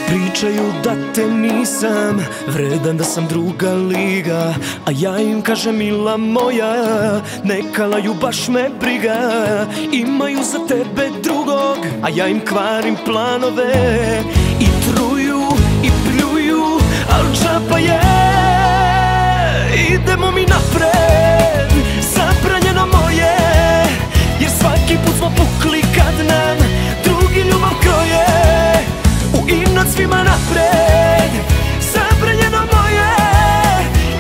Pričaju da te nisam vredan, da sam druga liga, a ja im kažem mila moja, ne kalaju, baš me briga. Imaju za tebe drugog, a ja im kvarim planove. I truju i pljuju, al džaba je. Idemo mi napred, zabranjeno moje, jer svaki put smo pukli kad nam drugi ljubav kroje. U inat svima napred, zabranjeno moje.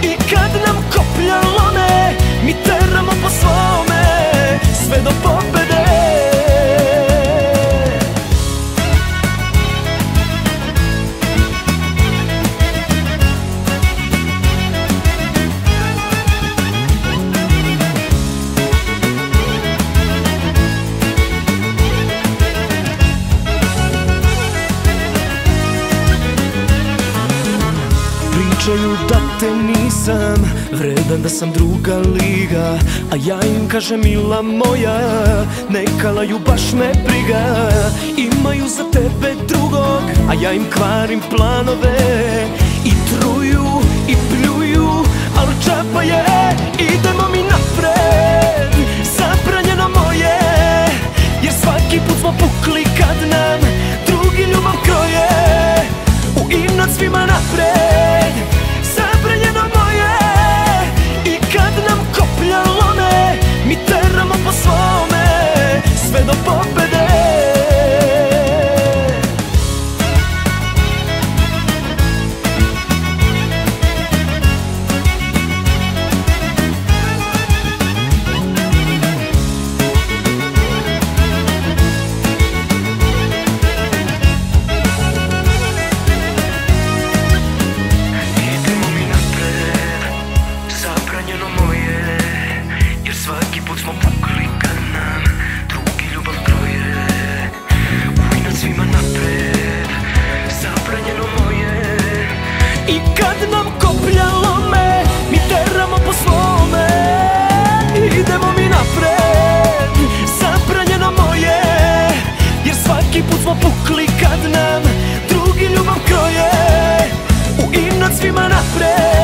I kad nam koplja lome, mi teramo po svome, sve do pobede. Pričaju da te nisam vredan, da sam druga liga, a ja im kažem mila moja, ne kalaju, baš me briga. Imaju za tebe drugog, a ja im kvarim planove. I truju i pljuju, al džaba je. Idemo mi napred, zabranjeno moje, jer svaki put smo pukli kad nam drugi ljubav kroje. U inat svima napred, zabranjeno moje. I kad nam koplja lome, mi teramo po svome, sve do pobede. Svaki put smo pukli kad nam drugi ljubav kroje. U inat svima napred, zabranjeno moje. I kad nam koplja lome, mi teramo po svome. Idemo mi napred, zabranjeno moje, jer svaki put smo pukli kad nam drugi ljubav kroje. U inat svima napred.